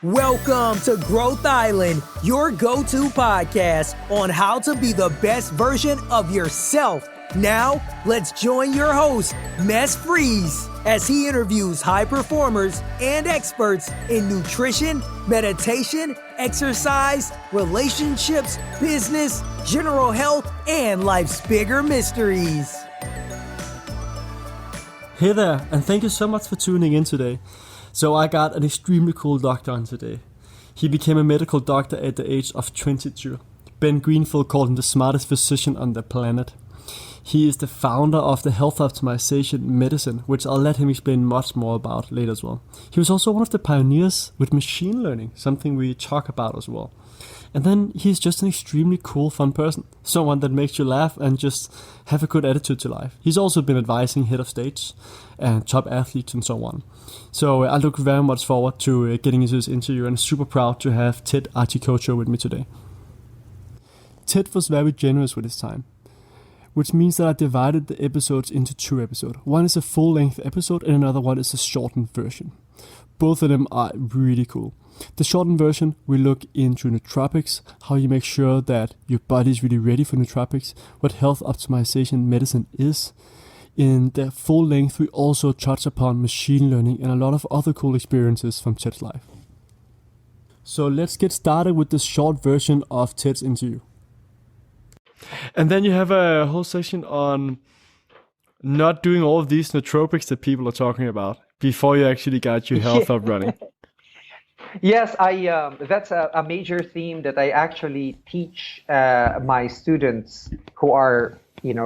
Welcome to Growth Island, your go-to podcast on how to be the best version of yourself. Now, let's join your host, Mess Freeze, as he interviews high performers and experts in nutrition, meditation, exercise, relationships, business, general health, and life's bigger mysteries. Hey there, and thank you so much for tuning in today. So I got an extremely cool doctor on today. He became a medical doctor at the age of 22. Ben Greenfield called him the smartest physician on the planet. He is the founder of the health optimization medicine, which I'll let him explain much more about later as well. He was also one of the pioneers with machine learning, something we talk about as well. And then he's just an extremely cool, fun person. Someone that makes you laugh and just have a good attitude to life. He's also been advising head of stage and top athletes and so on. So I look very much forward to getting into this interview and super proud to have Ted Achacoso with me today. Ted was very generous with his time, which means that I divided the episodes into two episodes. One is a full-length episode and another one is a shortened version. Both of them are really cool. The shortened version, we look into nootropics, how you make sure that your body is really ready for nootropics, what health optimization medicine is. In the full length, we also touch upon machine learning and a lot of other cool experiences from Ted's life. So let's get started with the short version of Ted's interview. And then you have a whole section on not doing all of these nootropics that people are talking about before you actually got your health up running. Yes, that's a major theme that I actually teach my students who are,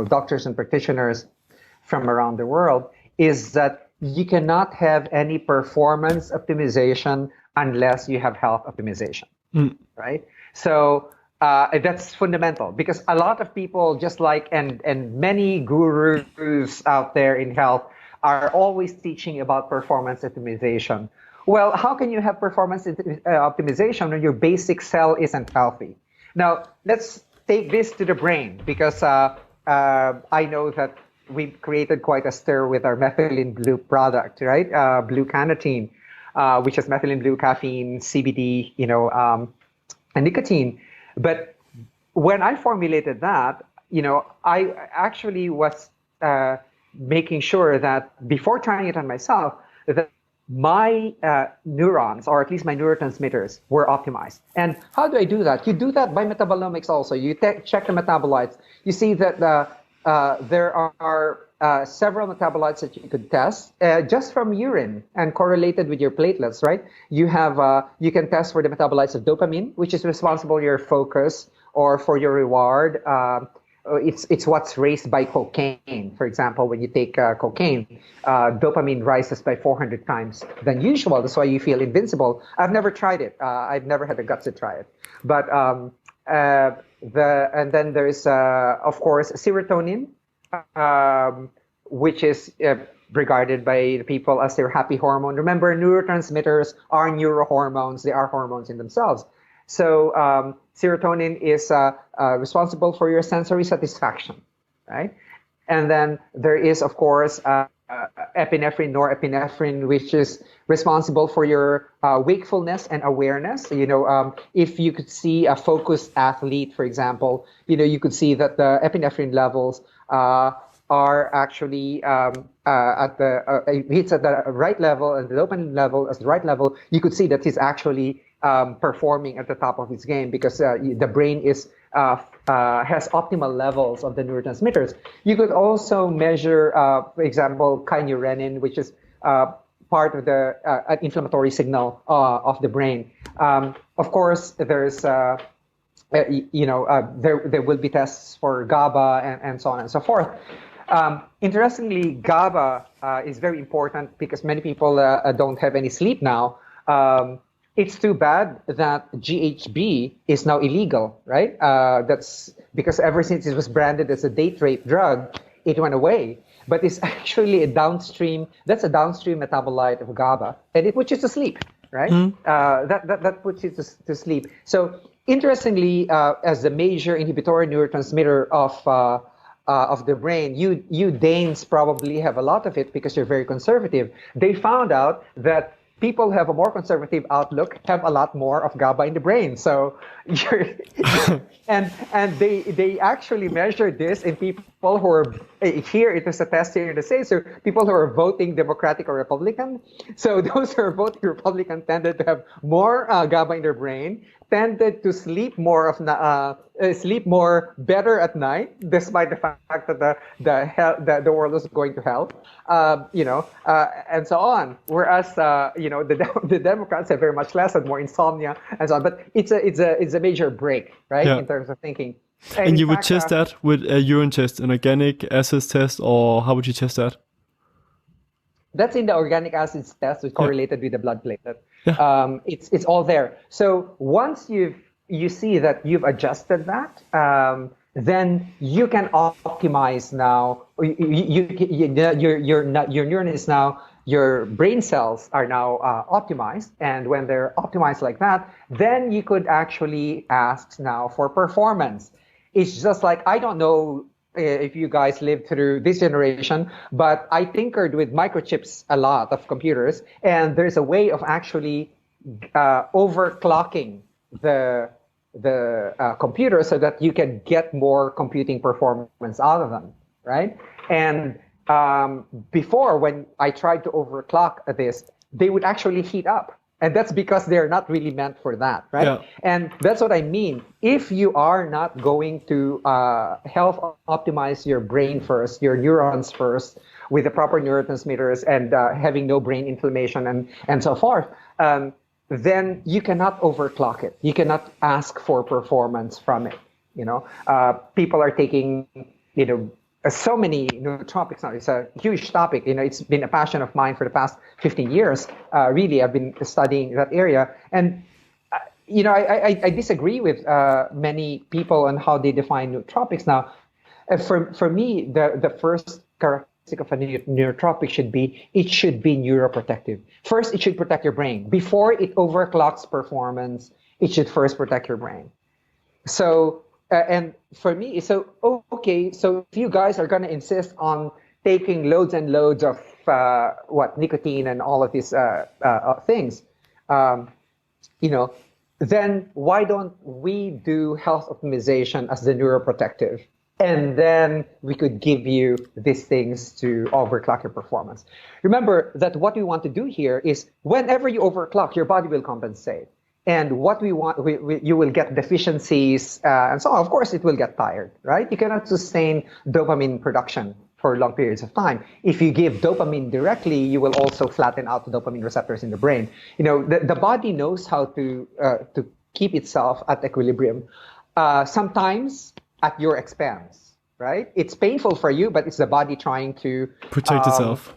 doctors and practitioners from around the world, is that you cannot have any performance optimization unless you have health optimization, right? So that's fundamental, because a lot of people, just like and many gurus out there in health, are always teaching about performance optimization. Well, how can you have performance optimization when your basic cell isn't healthy? Now, let's take this to the brain, because I know that we've created quite a stir with our methylene blue product, right? Blue Cannatine, which has methylene blue, caffeine, CBD, and nicotine. But when I formulated that, I actually was making sure that before trying it on myself, that my neurons, or at least my neurotransmitters, were optimized. And how do I do that? You do that by metabolomics also. You check the metabolites. You see that there are several metabolites that you could test just from urine and correlated with your platelets, right? You can test for the metabolites of dopamine, which is responsible for your focus or for your reward. It's what's raised by cocaine. For example, when you take cocaine, dopamine rises by 400 times than usual. That's why you feel invincible. I've never tried it. I've never had the guts to try it. But and then there's of course serotonin, which is regarded by the people as their happy hormone. Remember, neurotransmitters are neurohormones. They are hormones in themselves. So serotonin is responsible for your sensory satisfaction, right? And then there is, of course, epinephrine, norepinephrine, which is responsible for your wakefulness and awareness. If you could see a focused athlete, for example, you could see that the epinephrine levels are actually it's at the right level, and the dopamine level is the right level. You could see that he's actually performing at the top of his game, because the brain has optimal levels of the neurotransmitters. You could also measure, for example, kynurenine, which is part of the inflammatory signal of the brain. Of course, there's there will be tests for GABA and so on and so forth. Interestingly, GABA is very important because many people don't have any sleep now. It's too bad that GHB is now illegal, right? That's because ever since it was branded as a date rape drug, it went away. But it's actually a downstream metabolite of GABA, and it puts you to sleep, right? That puts you to sleep. So interestingly, as the major inhibitory neurotransmitter of the brain, you Danes probably have a lot of it because you're very conservative. They found out that people who have a more conservative outlook have a lot more of GABA in the brain. So you're, and they actually measure this in people who are here. It was a test here in the States. So people who are voting Democratic or Republican. So those who are voting Republican tended to have more GABA in their brain, tended to sleep more sleep more better at night, despite the fact that the world is going to hell, and so on. Whereas the Democrats have very much less and more insomnia and so on. But it's a major break, right, in terms of thinking. And you would test that with a urine test, an organic acids test, or how would you test that? That's in the organic acids test, which correlated with the blood platelet. Yeah. It's all there. So once you see that you've adjusted that, then you can optimize now. Your neuron is now, your brain cells are now optimized, and when they're optimized like that, then you could actually ask now for performance. It's just like, I don't know if you guys lived through this generation, but I tinkered with microchips a lot of computers, and there's a way of actually overclocking the computer so that you can get more computing performance out of them, right? And before, when I tried to overclock this, they would actually heat up. And that's because they're not really meant for that, right? Yeah. And that's what I mean. If you are not going to health optimize your brain first, your neurons first, with the proper neurotransmitters and having no brain inflammation and so forth, then you cannot overclock it. You cannot ask for performance from it. People are taking, so many nootropics now. It's a huge topic. It's been a passion of mine for the past 15 years. Really, I've been studying that area. And, I disagree with many people on how they define nootropics now. For me, the first characteristic of a nootropic should be neuroprotective. First, it should protect your brain. Before it overclocks performance, it should first protect your brain. So, and for me, so if you guys are going to insist on taking loads and loads of nicotine and all of these things, then why don't we do health optimization as the neuroprotective? And then we could give you these things to overclock your performance. Remember that what we want to do here is whenever you overclock, your body will compensate. And what we want, you will get deficiencies, and so on. Of course, it will get tired, right? You cannot sustain dopamine production for long periods of time. If you give dopamine directly, you will also flatten out the dopamine receptors in the brain. The body knows how to keep itself at equilibrium, sometimes at your expense, right? It's painful for you, but it's the body trying to protect itself.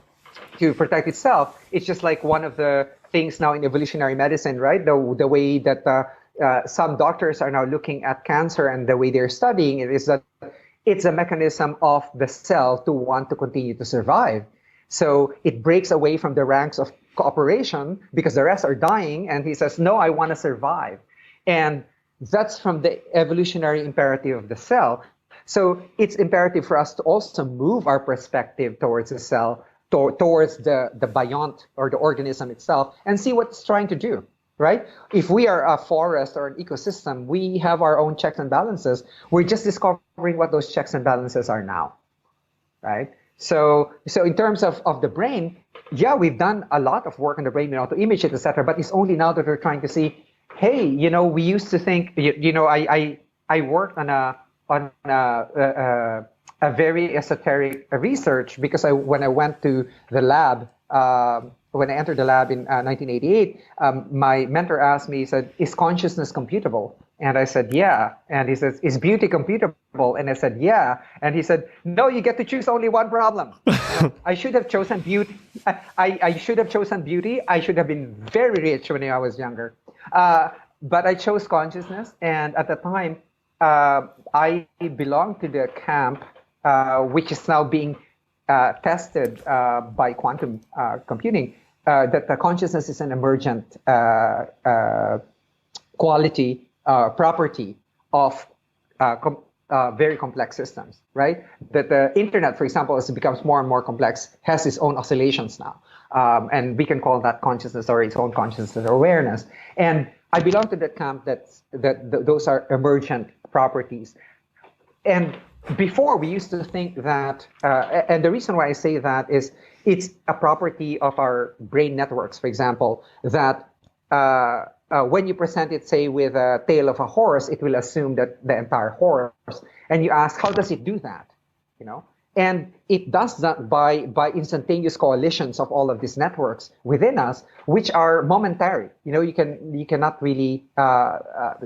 To protect itself. It's just like one of the things now in evolutionary medicine, right? The way that some doctors are now looking at cancer and the way they're studying it is that it's a mechanism of the cell to want to continue to survive. So it breaks away from the ranks of cooperation because the rest are dying, and he says, no, I want to survive. And that's from the evolutionary imperative of the cell. So it's imperative for us to also move our perspective towards the cell, towards the biont or the organism itself, and see what it's trying to do, right? If we are a forest or an ecosystem, we have our own checks and balances. We're just discovering what those checks and balances are now, right? So in terms of the brain, yeah, we've done a lot of work on the brain, to image it, etc. But it's only now that we're trying to see, hey, we used to think, I worked on a very esoteric research because when I went to the lab, when I entered the lab in 1988, my mentor asked me, he said, is consciousness computable? And I said, yeah. And he says, is beauty computable? And I said, yeah. And he said, no, you get to choose only one problem. I should have chosen beauty. I should have chosen beauty. I should have been very rich when I was younger. But I chose consciousness. And at the time, I belonged to the camp which is now being tested by quantum computing, that the consciousness is an emergent quality, property of very complex systems, right? That the internet, for example, as it becomes more and more complex, has its own oscillations now. And we can call that consciousness or its own consciousness or awareness. And I belong to that camp that those are emergent properties. And before we used to think that, and the reason why I say that is it's a property of our brain networks, for example, that when you present it, say, with a tail of a horse, it will assume that the entire horse. And you ask, how does it do that? You know, and it does that by instantaneous coalitions of all of these networks within us, which are momentary. You know, you cannot really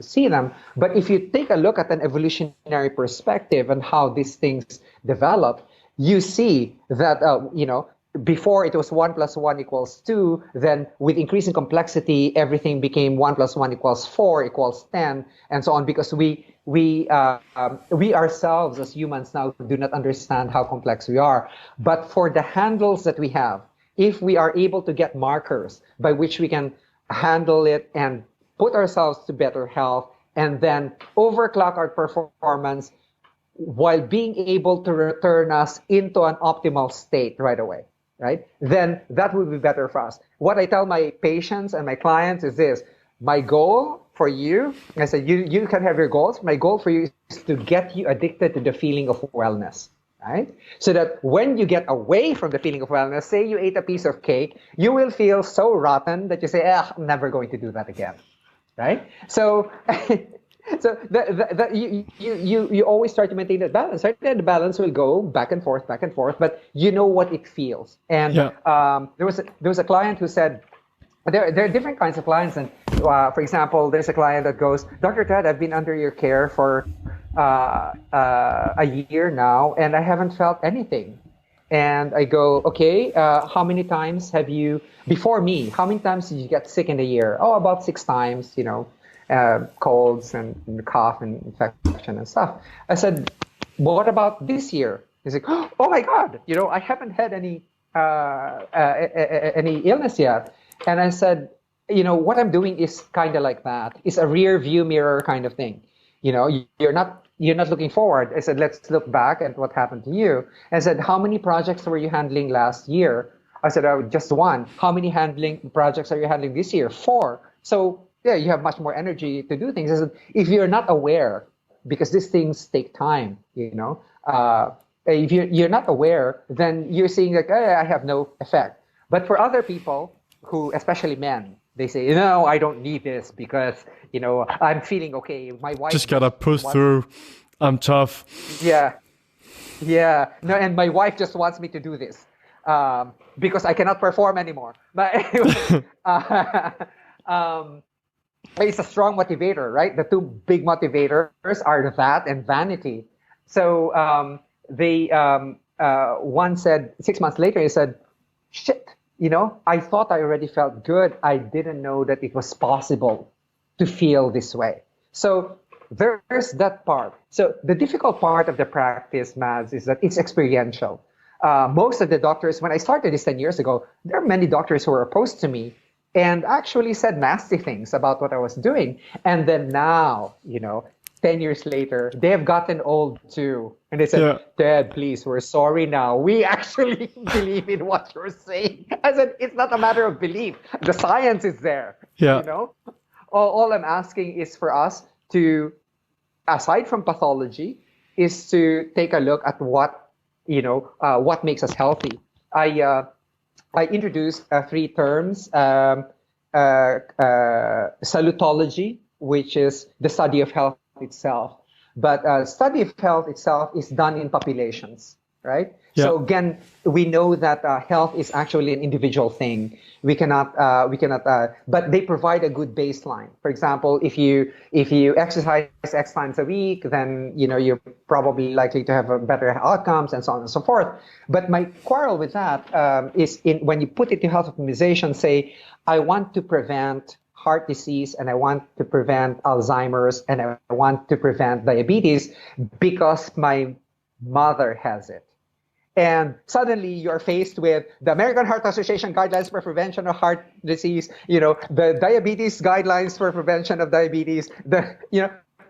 see them. But if you take a look at an evolutionary perspective and how these things develop, you see that before it was 1 + 1 = 2. Then with increasing complexity, everything became 1 + 1 = 4 = 10, and so on. Because we ourselves as humans now do not understand how complex we are. But for the handles that we have, if we are able to get markers by which we can handle it and put ourselves to better health, and then overclock our performance while being able to return us into an optimal state right away, right? Then that would be better for us. What I tell my patients and my clients is this: my goal for you, I said, you can have your goals. My goal for you is to get you addicted to the feeling of wellness, right? So that when you get away from the feeling of wellness, say you ate a piece of cake, you will feel so rotten that you say, I'm never going to do that again, right? So, you always try to maintain that balance, right? And the balance will go back and forth, but you know what it feels. And there was a client who said, there are different kinds of clients, and for example, there's a client that goes, Dr. Ted, I've been under your care for a year now, and I haven't felt anything. And I go, okay, how many times have you, before me, how many times did you get sick in a year? Oh, about 6 times, colds and cough and infection and stuff. I said, what about this year? He's like, oh my God, I haven't had any illness yet. And I said, what I'm doing is kind of like that. It's a rear view mirror kind of thing. You're not looking forward. I said, let's look back at what happened to you. And I said, how many projects were you handling last year? I said, just 1. How many projects are you handling this year? 4. So yeah, you have much more energy to do things. I said, if you're not aware, because these things take time, if you're not aware, then you're seeing like, I have no effect. But for other people, who, especially men, they say, no, I don't need this because, I'm feeling okay. My wife just gotta push through. I'm tough. Yeah. No, and my wife just wants me to do this because I cannot perform anymore. But anyway, it's a strong motivator, right? The 2 big motivators are that and vanity. So one said 6 months later, he said, shit. I thought I already felt good. I didn't know that it was possible to feel this way. So there's that part. So the difficult part of the practice, Mads, is that it's experiential. Most of the doctors, when I started this 10 years ago, there are many doctors who were opposed to me and actually said nasty things about what I was doing. And then now, 10 years later, they have gotten old too. And they said, Ted, please, we're sorry now. We actually believe in what you're saying. I said, it's not a matter of belief. The science is there. Yeah. All I'm asking is for us to, aside from pathology, is to take a look at what makes us healthy. I introduced 3 terms, salutology, which is the study of health itself. But study of health itself is done in populations, right? Yeah. So again, we know that health is actually an individual thing. We cannot, but they provide a good baseline. For example, if you exercise X times a week, then you're probably likely to have better outcomes and so on and so forth. But my quarrel with that is when you put it to health optimization, say, I want to prevent heart disease, and I want to prevent Alzheimer's, and I want to prevent diabetes because my mother has it. And suddenly you're faced with the American Heart Association guidelines for prevention of heart disease, the diabetes guidelines for prevention of diabetes,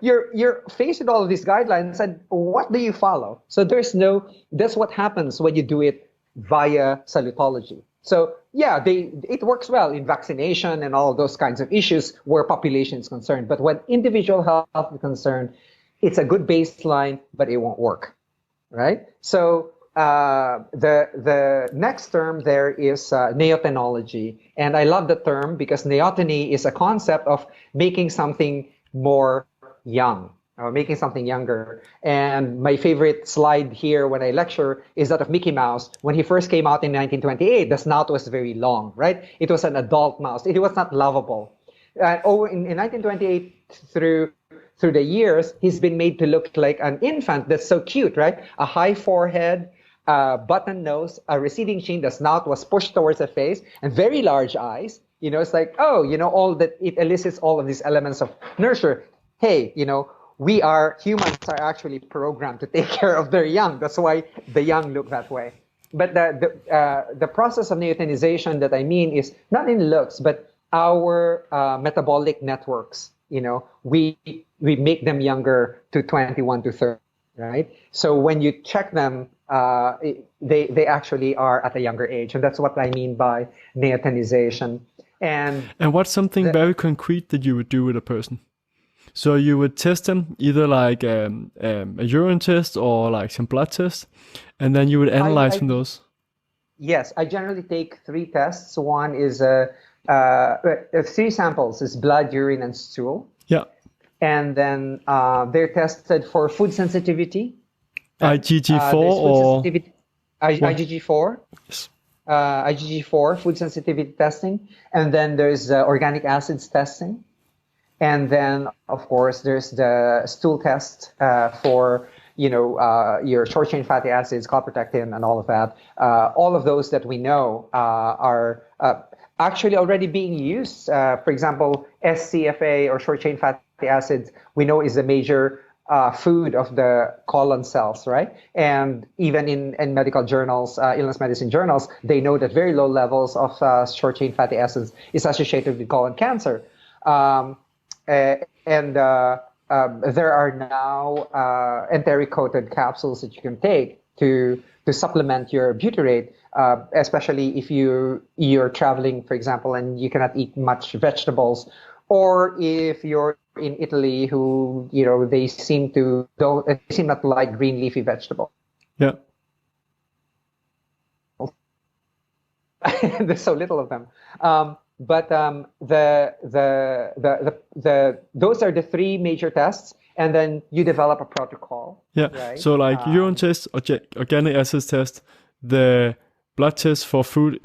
you're faced with all of these guidelines, and what do you follow? So that's what happens when you do it via salutology. So yeah, it works well in vaccination and all of those kinds of issues where population is concerned. But when individual health is concerned, it's a good baseline, but it won't work, right? So the next term there is neotenology, and I love the term because neoteny is a concept of making something more young, or making something younger. And my favorite slide here when I lecture is that of Mickey Mouse. When he first came out in 1928, the snout was very long, right? It was an adult mouse. It was not lovable. In 1928 through the years, he's been made to look like an infant that's so cute, right? A high forehead, button nose, a receding chin, the snout was pushed towards the face, and very large eyes. It's like, all that it elicits all of these elements of nurture. Hey, humans are actually programmed to take care of their young. That's why the young look that way. But the process of neotenization that I mean is not in looks, but our metabolic networks. We make them younger to 21 to 30, right? So when you check them, they actually are at a younger age, and that's what I mean by neotenization. And what's something very concrete that you would do with a person? So you would test them either like a urine test or like some blood tests, and then you would analyze from those. Yes, I generally take 3 tests. One is 3 samples: is blood, urine, and stool. Yeah. And then they're tested for food sensitivity. IgG4 or IgG4. Yes. IgG4 food sensitivity testing, and then there's organic acids testing. And then, of course, there's the stool test for, your short-chain fatty acids, calprotectin, and all of that. All of those that we know are actually already being used. For example, SCFA, or short-chain fatty acids, we know is a major food of the colon cells, right? And even in medical journals, illness medicine journals, they know that very low levels of short-chain fatty acids is associated with colon cancer. And there are now enteric-coated capsules that you can take to supplement your butyrate, especially if you're traveling, for example, and you cannot eat much vegetables, or if you're in Italy, who they seem not to like green leafy vegetables. Yeah. There's so little of them. But those are the 3 major tests, and then you develop a protocol. Yeah. Right? So like urine test, organic acids test, the blood test for food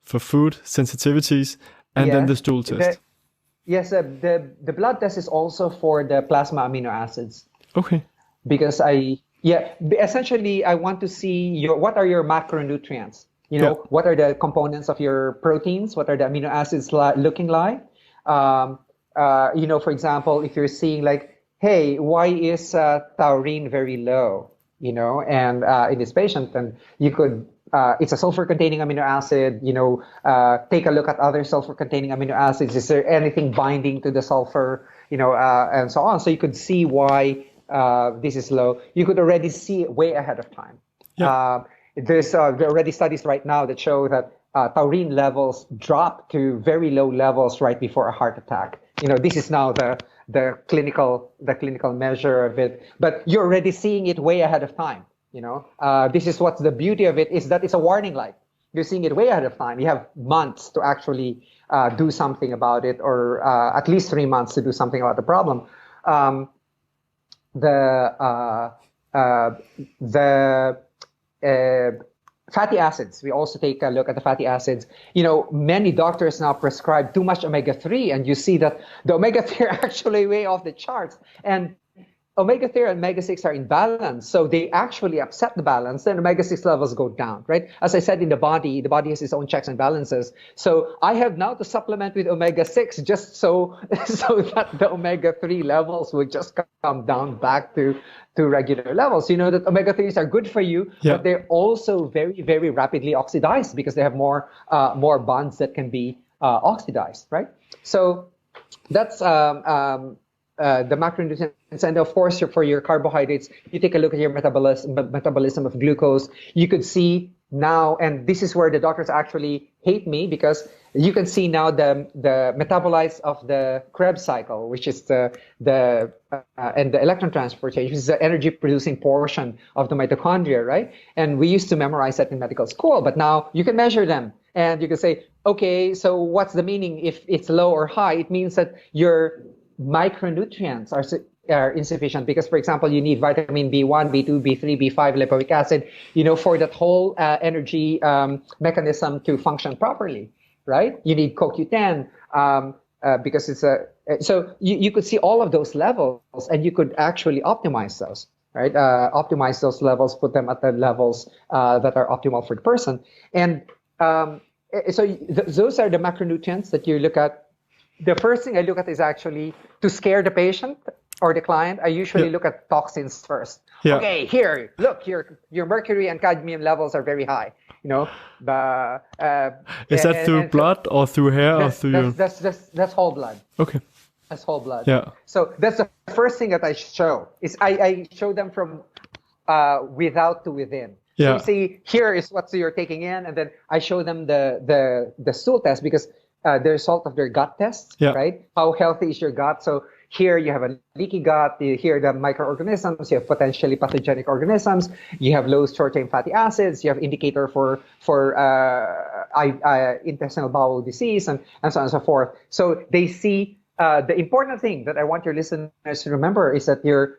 sensitivities, and then the stool test. The blood test is also for the plasma amino acids. Okay. Because essentially I want to see what are your macronutrients. What are the components of your proteins? What are the amino acids looking like? For example, if you're seeing like, hey, why is taurine very low? And in this patient, and you could, it's a sulfur-containing amino acid. Take a look at other sulfur-containing amino acids. Is there anything binding to the sulfur? And so on. So you could see why this is low. You could already see it way ahead of time. Yeah. There are already studies right now that show that taurine levels drop to very low levels right before a heart attack. This is now the clinical measure of it, but you're already seeing it way ahead of time. This is what's the beauty of it, is that it's a warning light. You're seeing it way ahead of time. You have months to actually do something about it, or at least 3 months to do something about the problem. Fatty acids. We also take a look at the fatty acids. Many doctors now prescribe too much omega-3, and you see that the omega-3 are actually way off the charts. And omega-3 and omega-6 are in balance, so they actually upset the balance. Then omega-6 levels go down, right? As I said, the body has its own checks and balances. So I have now to supplement with omega-6 just so that the omega-3 levels will just come down back to regular levels. That omega-3s are good for you, but they're also very, very rapidly oxidized because they have more bonds that can be oxidized, right? So that's the macronutrients, and of course for your carbohydrates, you take a look at your metabolism of glucose. You could see now, and this is where the doctors actually hate me, because you can see now the metabolites of the Krebs cycle, which is and the electron transport change, which is the energy producing portion of the mitochondria, right? And we used to memorize that in medical school, but now you can measure them, and you can say, okay, so what's the meaning if it's low or high? It means that your micronutrients are insufficient, because, for example, you need vitamin B1, B2, B3, B5, lipoic acid, for that whole energy mechanism to function properly, right? You need CoQ10 because it's so you could see all of those levels, and you could actually optimize those, right? Optimize those levels, put them at the levels that are optimal for the person. And so those are the macronutrients that you look at. The first thing I look at is actually to scare the patient or the client. I usually look at toxins first. Yeah. Okay, here, look, your mercury and cadmium levels are very high. Is that through blood or through hair or through? That's whole blood. Okay. That's whole blood. Yeah. So that's the first thing that I show. Is I show them from without to within. Yeah. So you see, here is what you're taking in, and then I show them the stool test, because the result of their gut tests, right? How healthy is your gut? So here you have a leaky gut. Here the microorganisms. You have potentially pathogenic organisms. You have low short-chain fatty acids. You have indicator for intestinal bowel disease, and so on and so forth. So they see the important thing that I want your listeners to remember is that your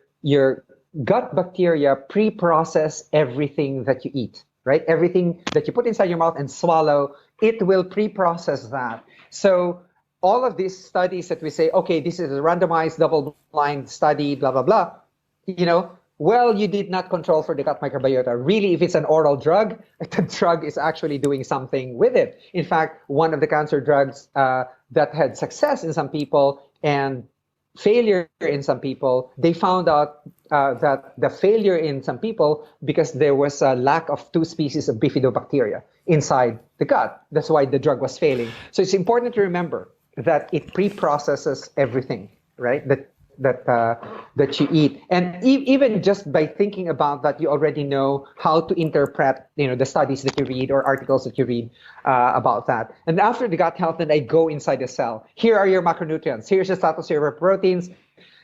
gut bacteria pre-process everything that you eat, right? Everything that you put inside your mouth and swallow, it will pre-process that. So all of these studies that we say, okay, this is a randomized double-blind study, blah, blah, blah, well, you did not control for the gut microbiota. Really, if it's an oral drug, the drug is actually doing something with it. In fact, one of the cancer drugs that had success in some people and failure in some people, they found out that the failure in some people, because there was a lack of 2 species of bifidobacteria inside the gut. That's why the drug was failing. So it's important to remember that it pre-processes everything, right? That you eat, and even just by thinking about that, you already know how to interpret, the studies that you read or articles that you read about that. And after the gut health, then I go inside the cell. Here are your macronutrients. Here's the status of your proteins.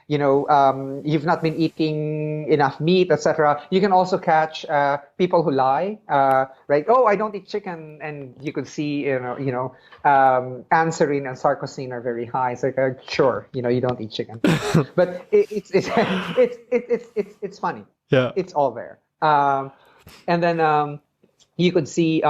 You've not been eating enough meat, etc. You can also catch people who lie, right? Oh, I don't eat chicken, and you could see, anserine and sarcosine are very high. It's like, sure, you don't eat chicken, but it's funny. Yeah, it's all there. And then you could see.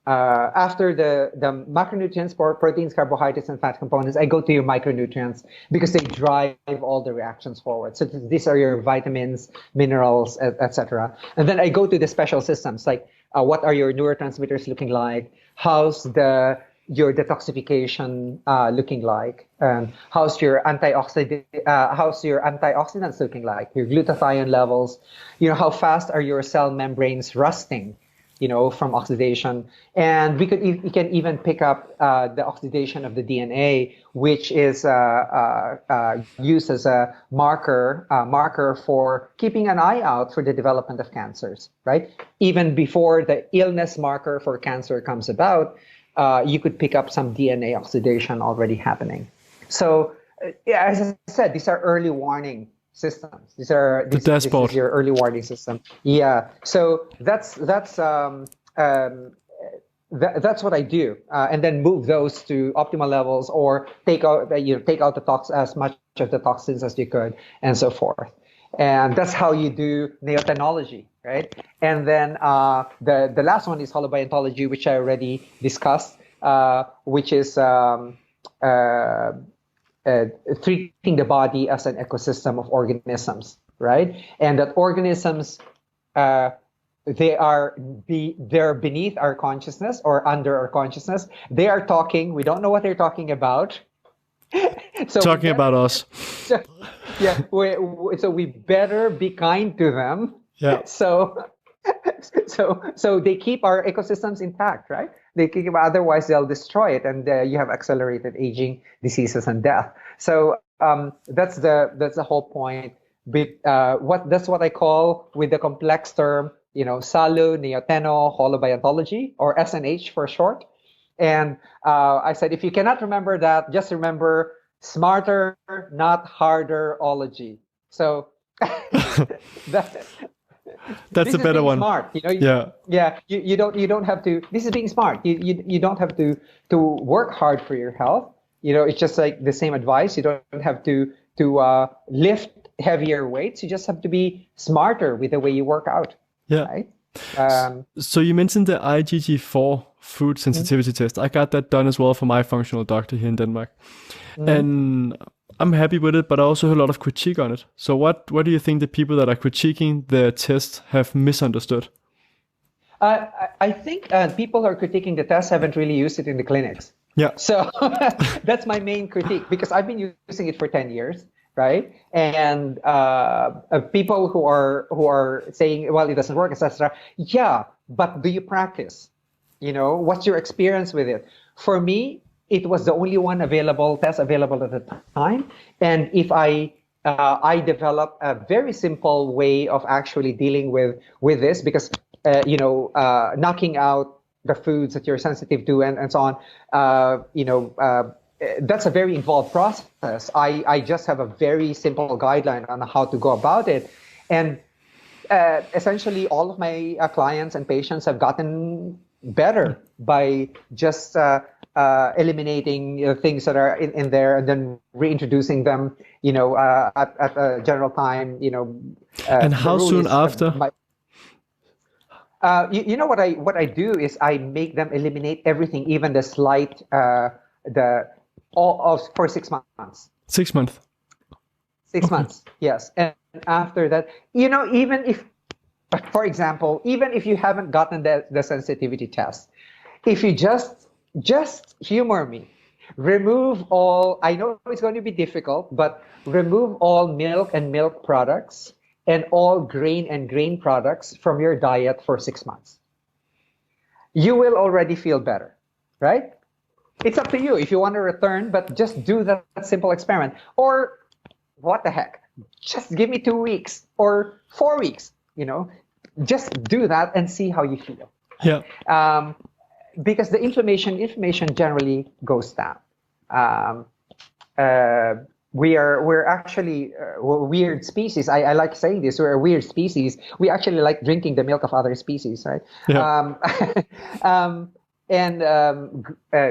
After the macronutrients, proteins, carbohydrates, and fat components, I go to your micronutrients, because they drive all the reactions forward. So these are your vitamins, minerals, etc. And then I go to the special systems, like what are your neurotransmitters looking like? How's your detoxification looking like? How's your antioxidants looking like? Your glutathione levels? How fast are your cell membranes rusting? From oxidation. And we can even pick up the oxidation of the DNA, which is used as a marker for keeping an eye out for the development of cancers, right? Even before the illness marker for cancer comes about, you could pick up some DNA oxidation already happening. So, as I said, these are early warning systems. This is your early warning system. Yeah. So that's what I do, and then move those to optimal levels, or take out as much of the toxins as you could, and so forth. And that's how you do neotechnology, right? And then the last one is holobiontology, which I already discussed, which is treating the body as an ecosystem of organisms, right? And that organisms, they're beneath our consciousness or under our consciousness. They are talking. We don't know what they're talking about. So talking about us. So, yeah. So we better be kind to them. Yeah. So they keep our ecosystems intact, right? They keep, otherwise they'll destroy it, and you have accelerated aging, diseases, and death. So that's the whole point. That's what I call, with the complex term, salu, neoteno, holobiology, or SNH for short. And I said, if you cannot remember that, just remember smarter, not harder-ology. So that's a better one. Smart, Yeah. You don't have to. This is being smart. You don't have to work hard for your health. It's just like the same advice. You don't have to lift heavier weights. You just have to be smarter with the way you work out. Yeah. Right? So you mentioned the IgG4 food sensitivity test. I got that done as well for my functional doctor here in Denmark. And I'm happy with it, but I also heard a lot of critique on it. So what do you think the people that are critiquing the test have misunderstood? I think people who are critiquing the test haven't really used it in the clinics. Yeah. So that's my main critique, because I've been using it for 10 years, right? And people who are saying, well, it doesn't work, etc. Yeah, but do you practice? What's your experience with it? For me, it was the only test available at the time. And if I developed a very simple way of actually dealing with this, because, knocking out the foods that you're sensitive to and so on, that's a very involved process. I just have a very simple guideline on how to go about it. And essentially all of my clients and patients have gotten better by just eliminating things that are in there and then reintroducing them, at a general time, and how soon after? What I do is I make them eliminate everything, even the slight, for 6 months. 6 months. 6 months, yes. And after that, even if, for example, even if you haven't gotten the sensitivity test, if you just humor me, remove all, I know it's going to be difficult, but remove all milk and milk products and all grain and grain products from your diet for 6 months. You will already feel better, right? It's up to you if you want to return, but just do that simple experiment. Or what the heck, just give me 2 weeks or 4 weeks, just do that and see how you feel. Yeah. Because the inflammation generally goes down. We're actually a weird species. I like saying this. We're a weird species. We actually like drinking the milk of other species, right? Yeah. And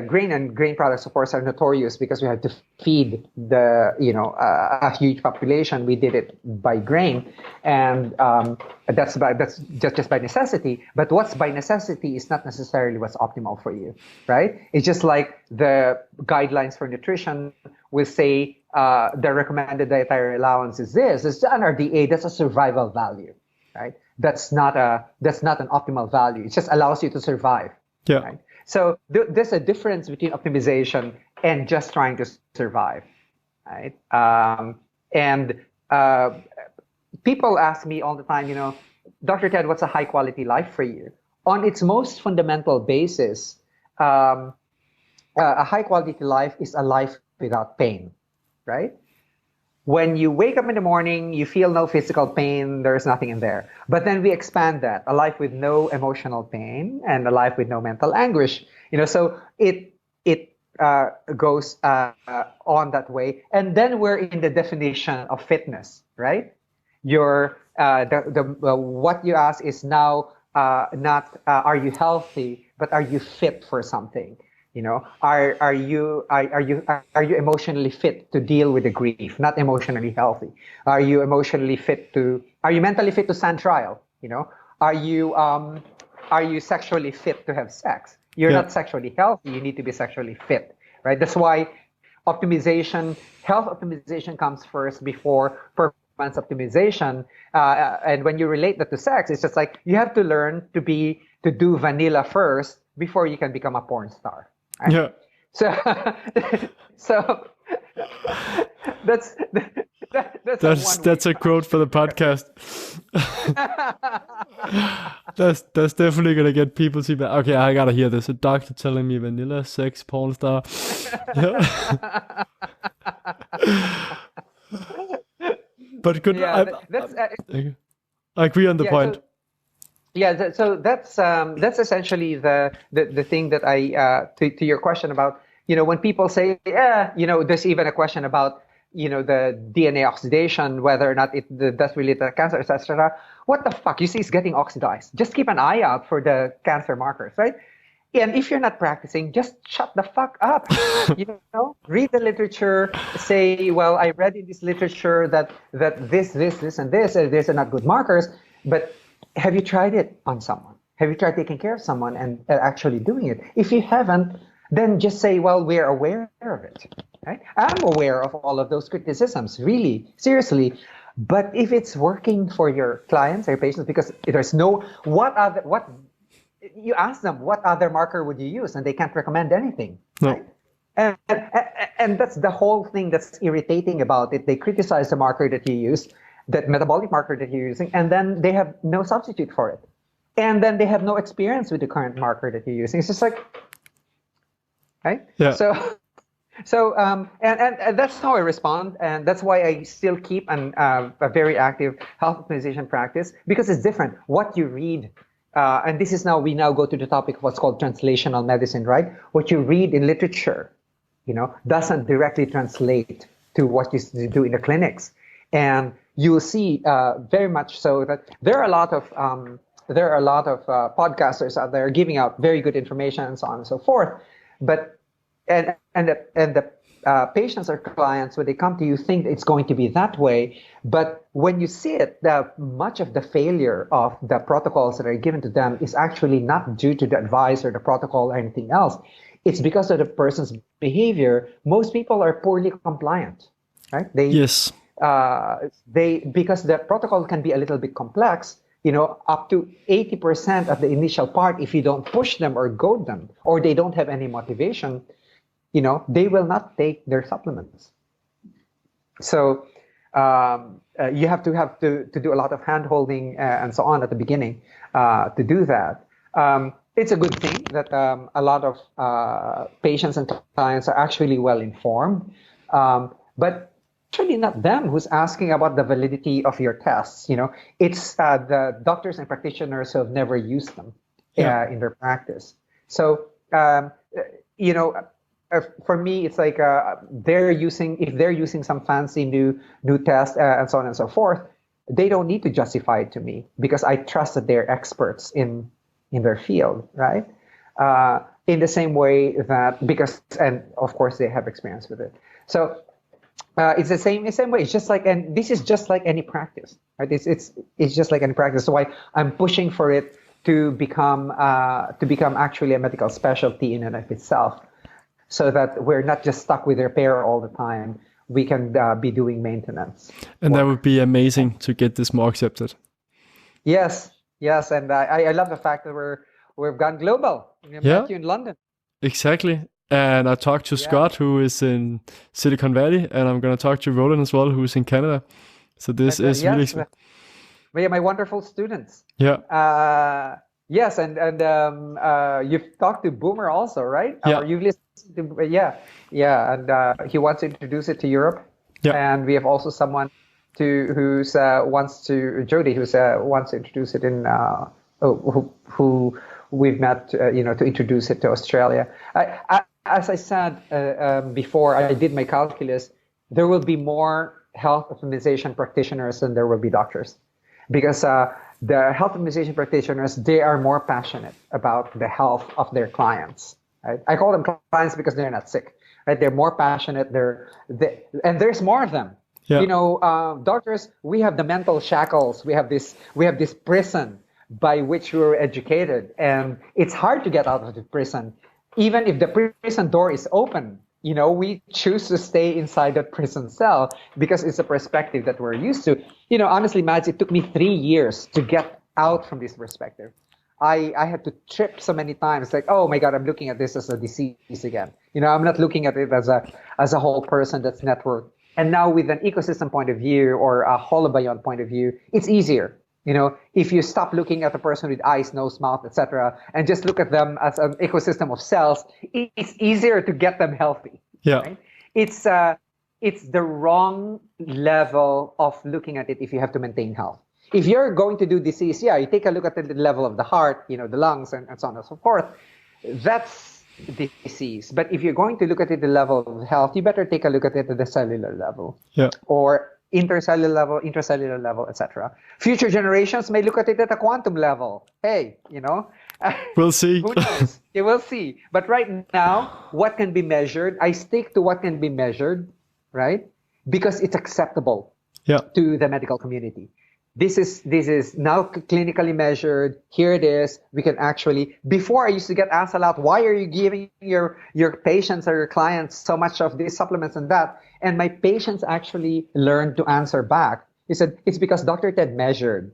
grain and grain products, of course, are notorious because we have to feed a huge population. We did it by grain, and that's just by necessity. But what's by necessity is not necessarily what's optimal for you, right? It's just like the guidelines for nutrition will say the recommended dietary allowance is this. It's NRDA. That's a survival value, right? That's not an optimal value. It just allows you to survive. Yeah. Right? So there's a difference between optimization and just trying to survive, right? And people ask me all the time, Dr. Ted, what's a high quality life for you? On its most fundamental basis, a high quality life is a life without pain, right? When you wake up in the morning, you feel no physical pain, there's nothing in there. But then we expand that, a life with no emotional pain and a life with no mental anguish. So it goes on that way. And then we're in the definition of fitness, right? What you ask is now not are you healthy, but are you fit for something? Are you emotionally fit to deal with the grief, not emotionally healthy? Are you mentally fit to stand trial? Are you sexually fit to have sex? You're not sexually healthy, you need to be sexually fit, right? That's why health optimization comes first before performance optimization. And when you relate that to sex, it's just like you have to learn to do vanilla first before you can become a porn star. Right? Yeah. So that's a quote for the podcast. that's definitely gonna get people to be okay. I gotta hear this. A doctor telling me vanilla sex porn star. Yeah. But good. Yeah, that's I agree on the yeah. point. So that's essentially the thing that I to your question about, when people say, yeah, there's even a question about, the DNA oxidation, whether or not that's related to cancer, etc. What the fuck? You see, it's getting oxidized. Just keep an eye out for the cancer markers, right? And if you're not practicing, just shut the fuck up. Read the literature. Say, well, I read in this literature that this, and this, these are not good markers. But have you tried it on someone? Have you tried taking care of someone and actually doing it? If you haven't, then just say, well, we're aware of it. Right? I'm aware of all of those criticisms, really, seriously. But if it's working for your clients or your patients, because there's no what you ask them, what other marker would you use, and they can't recommend anything. No. Right? And that's the whole thing that's irritating about it. They criticize the marker that you use, that metabolic marker that you're using, and then they have no substitute for it. And then they have no experience with the current marker that you're using. It's just like, right? Yeah. And that's how I respond, and that's why I still keep a very active health optimization practice, because it's different. What you read, and this is we now go to the topic of what's called translational medicine, right? What you read in literature, doesn't directly translate to what you do in the clinics, and you will see very much so that there are a lot of podcasters out there giving out very good information and so on and so forth, but and the patients or clients, when they come to you, think it's going to be that way. But when you see it, much of the failure of the protocols that are given to them is actually not due to the advice or the protocol or anything else. It's because of the person's behavior. Most people are poorly compliant, right? Yes. Because the protocol can be a little bit complex, up to 80% of the initial part, if you don't push them or goad them, or they don't have any motivation, they will not take their supplements. So you have to do a lot of hand-holding and so on at the beginning to do that. It's a good thing that a lot of patients and clients are actually well informed, but actually not them who's asking about the validity of your tests. It's the doctors and practitioners who have never used them in their practice. So for me, it's like if they're using some fancy new test and so on and so forth, they don't need to justify it to me, because I trust that they're experts in their field, right? In the same way that and of course they have experience with it. So it's the same way. It's just like, and this is just like any practice, right? It's just like any practice. So I'm pushing for it to become actually a medical specialty in and of itself, so that we're not just stuck with repair all the time. We can be doing maintenance. And that would be amazing to get this more accepted. Yes, and I love the fact that we've gone global. We met you in London. Exactly. And I talked to Scott, who is in Silicon Valley, and I'm going to talk to Roland as well, who's in Canada. So this is really exciting. My wonderful students. Yeah. Yes, and you've talked to Boomer also, right? Yeah. Or you've listened to, and he wants to introduce it to Europe. Yeah. And we have also someone who wants to introduce it in who we've met, to introduce it to Australia. As I said before, I did my calculus. There will be more health optimization practitioners than there will be doctors, because the health optimization practitioners, they are more passionate about the health of their clients. Right? I call them clients because they're not sick. Right? They're more passionate. And there's more of them. Yeah. Doctors, we have the mental shackles. We have this prison by which we were educated, and it's hard to get out of the prison. Even if the prison door is open, we choose to stay inside that prison cell because it's a perspective that we're used to. Honestly, Mads, it took me 3 years to get out from this perspective. I had to trip so many times, like, oh my God, I'm looking at this as a disease again. I'm not looking at it as a whole person that's networked. And now with an ecosystem point of view or a holobiont point of view, it's easier. If you stop looking at the person with eyes, nose, mouth, etc., and just look at them as an ecosystem of cells, it's easier to get them healthy. Yeah. Right? It's it's the wrong level of looking at it if you have to maintain health. If you're going to do disease, yeah, you take a look at the level of the heart, the lungs, and so on and so forth. That's disease. But if you're going to look at it at the level of health, you better take a look at it at the cellular level, or intracellular level, etc. Future generations may look at it at a quantum level. Hey, we'll see. Who knows? You will see. But right now, what can be measured? I stick to what can be measured, right? Because it's acceptable to the medical community. This is now clinically measured. Here it is. We can actually. Before, I used to get asked a lot, why are you giving your patients or your clients so much of these supplements and that? And my patients actually learned to answer back. He said, it's because Dr. Ted measured.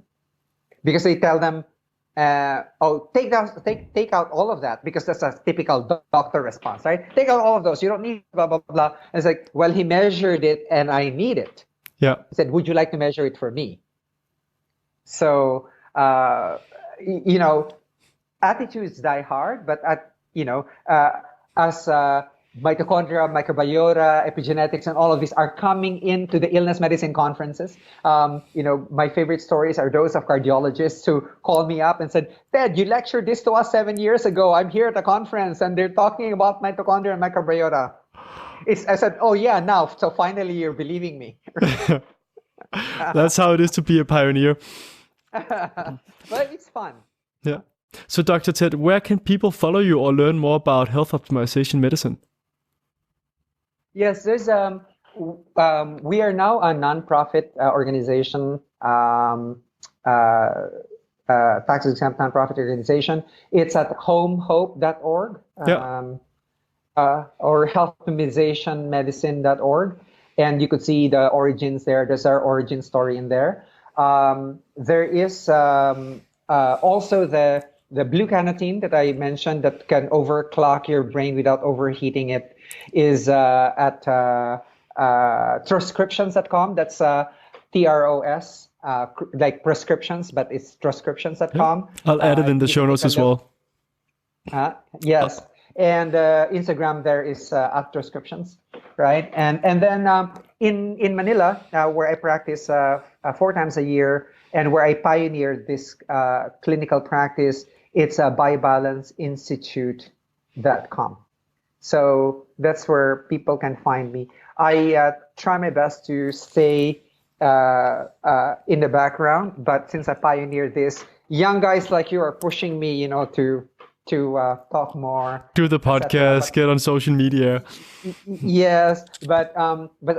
Because they tell them, take out all of that, because that's a typical doctor response, right? Take out all of those. You don't need blah, blah, blah. And it's like, well, he measured it and I need it. Yeah. He said, would you like to measure it for me? So, attitudes die hard, but as mitochondria, microbiota, epigenetics, and all of these are coming into the illness medicine conferences. My favorite stories are those of cardiologists who called me up and said, Ted, you lectured this to us 7 years ago. I'm here at the conference and they're talking about mitochondria and microbiota. I said, oh yeah, now. So finally you're believing me. That's how it is to be a pioneer. But it's fun. Yeah. So Dr. Ted, where can people follow you or learn more about health optimization medicine? Yes, there's we are now a nonprofit organization, tax exempt nonprofit organization. It's at homehope.org or healthoptimizationmedicine.org, and you could see the origins there. There's our origin story in there. There is also the Blue Cannatine that I mentioned that can overclock your brain without overheating it is at troscriptions.com. That's TROS, like prescriptions, but it's troscriptions.com. I'll add it in the show notes as well. Yes. And Instagram there is at troscriptions, right? And then in Manila, where I practice 4 times a year and where I pioneered this clinical practice, it's biobalanceinstitute.com. So that's where people can find me. I try my best to stay in the background, but since I pioneered this, young guys like you are pushing me, to talk more, do the podcast, get on social media. Yes, but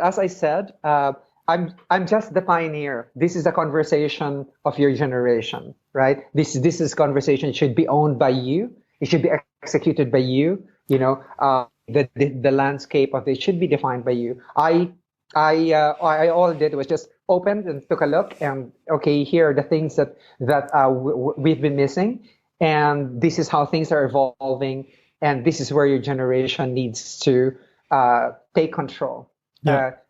as I said, I'm just the pioneer. This is a conversation of your generation, right? This is conversation. It should be owned by you. It should be executed by you. The landscape of it should be defined by you. I all I did was just opened and took a look, and okay, here are the things that we've been missing, and this is how things are evolving, and this is where your generation needs to take control.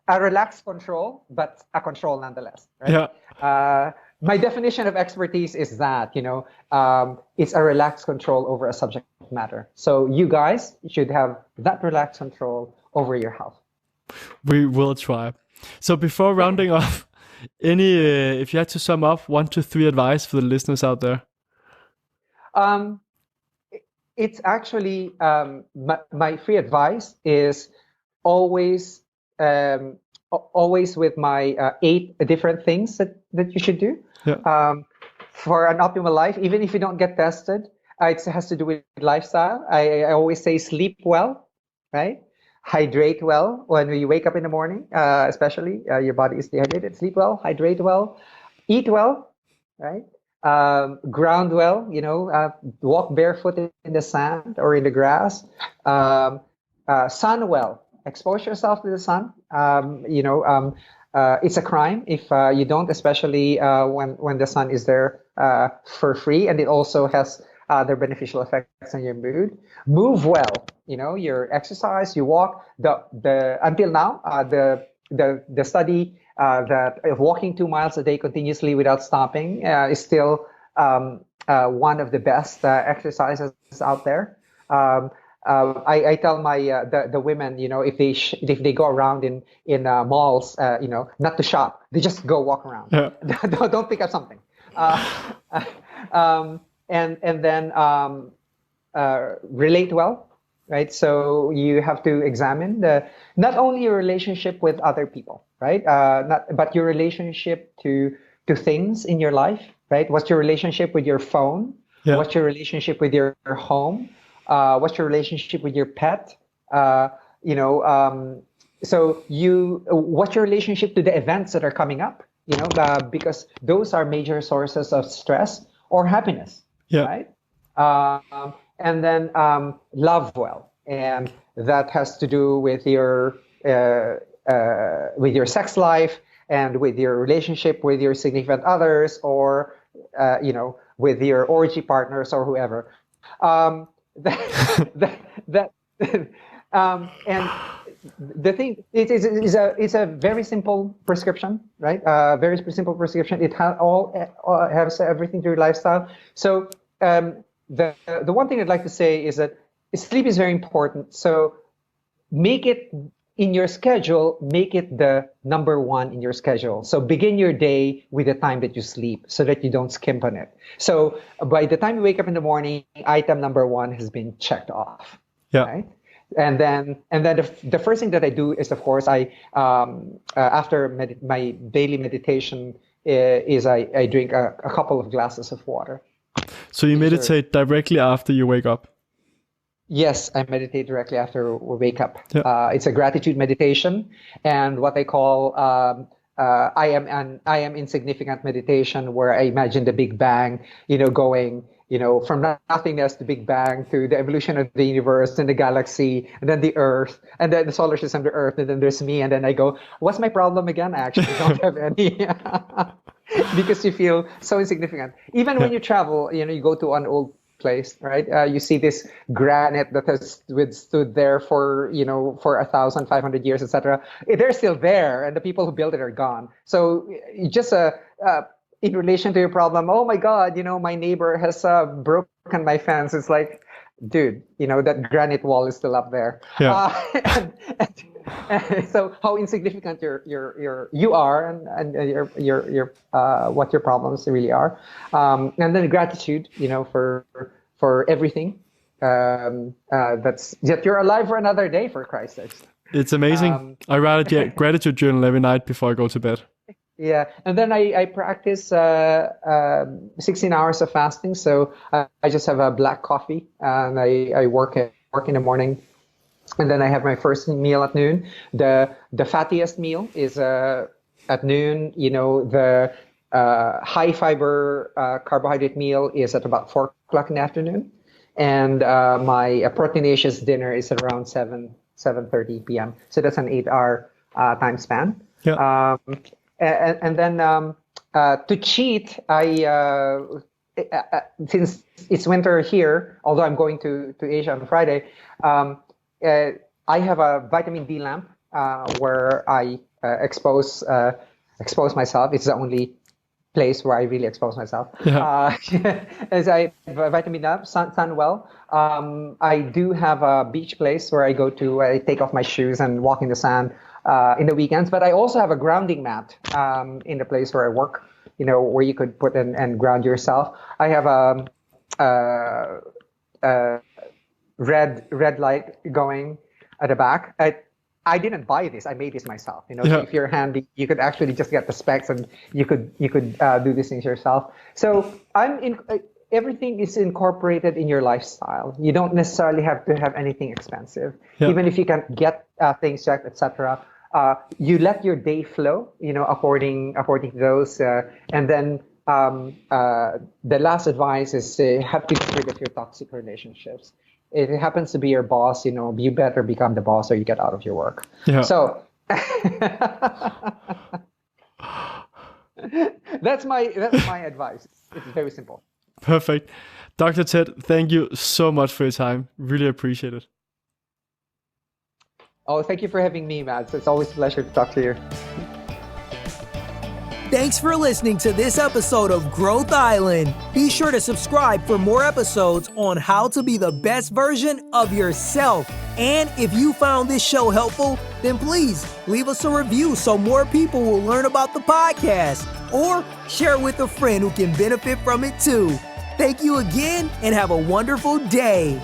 A relaxed control, but a control nonetheless. Right? Yeah. My definition of expertise is that, it's a relaxed control over a subject matter. So you guys should have that relaxed control over your health. We will try. So before rounding off, if you had to sum up 1 to 3 advice for the listeners out there. It's actually, my free advice is always with my 8 different things that you should do for an optimal life. Even if you don't get tested, it has to do with lifestyle. I always say sleep well, right? Hydrate well when you wake up in the morning, especially your body is dehydrated. Sleep well, hydrate well, eat well, right? Ground well, walk barefoot in the sand or in the grass. Sun well. Expose yourself to the sun. It's a crime if you don't, especially when the sun is there for free, and it also has other beneficial effects on your mood. Move well. Your exercise, you walk. Until now, the study that walking 2 miles a day continuously without stopping is still one of the best exercises out there. I tell my the women, if they go around in malls, not to shop, they just go walk around. Yeah. Don't pick up something. And then relate well, right? So you have to examine not only your relationship with other people, right? But your relationship to things in your life, right? What's your relationship with your phone? Yeah. What's your relationship with your home? What's your relationship with your pet? What's your relationship to the events that are coming up? Because those are major sources of stress or happiness, Yeah. right? And then love well, and that has to do with your sex life and with your relationship with your significant others, or with your orgy partners or whoever. And the thing it's a very simple prescription, right? Very simple prescription. It has everything to your lifestyle. So the one thing I'd like to say is that sleep is very important. So make it in your schedule, make it the number one in your schedule. So begin your day with the time that you sleep so that you don't skimp on it. So by the time you wake up in the morning, item number one has been checked off. Yeah. Right? And then the first thing that I do is, of course, I after my daily meditation is I drink a couple of glasses of water. So you meditate directly after you wake up? Yes, I meditate directly after we wake up. Yeah. It's a gratitude meditation, and what I call I am insignificant meditation, where I imagine the Big Bang, going, from nothingness to Big Bang to the evolution of the universe and the galaxy, and then the Earth, and then the solar system, the Earth, and then there's me, and then I go, what's my problem again? I actually don't have any. Because you feel so insignificant. Even when you travel, you go to an old place, right? You see this granite that has withstood there for 1,500 years, etc. They're still there, and the people who built it are gone. So just in relation to your problem, oh my God, my neighbor has broken my fence. It's like, dude, that granite wall is still up there. Yeah. And so how insignificant you are, and your what your problems really are, and then gratitude, for everything, that you're alive for another day, for Christ's sake. It's amazing. I write a gratitude journal every night before I go to bed. Yeah, and then I practice 16 hours of fasting. So I just have a black coffee, and I work in the morning. And then I have my first meal at noon. The fattiest meal is at noon. The high fiber carbohydrate meal is at about 4 o'clock in the afternoon, and my proteinaceous dinner is at around 7:30 p.m. So that's an 8-hour time span. Yeah. And then to cheat, since it's winter here, although I'm going to Asia on Friday. I have a vitamin D lamp where I expose myself. It's the only place where I really expose myself. Yeah. As I have a vitamin lamp, sun well. I do have a beach place where I go to. I take off my shoes and walk in the sand in the weekends. But I also have a grounding mat in the place where I work. Where you could put and ground yourself. I have a red light going at the back. I didn't buy this. I made this myself. So if you're handy, you could actually just get the specs, and you could do these things yourself. So everything is incorporated in your lifestyle. You don't necessarily have to have anything expensive. Yeah. Even if you can get things checked, etc. You let your day flow, according to those, and then the last advice is have to get rid of your toxic relationships. If it happens to be your boss, you better become the boss, or you get out of your work. Yeah. So that's my advice. It's very simple. Perfect. Dr. Ted, thank you so much for your time. Really appreciate it. Oh, thank you for having me, Mads. It's always a pleasure to talk to you. Thanks for listening to this episode of Growth Island. Be sure to subscribe for more episodes on how to be the best version of yourself. And if you found this show helpful, then please leave us a review so more people will learn about the podcast, or share it with a friend who can benefit from it too. Thank you again and have a wonderful day.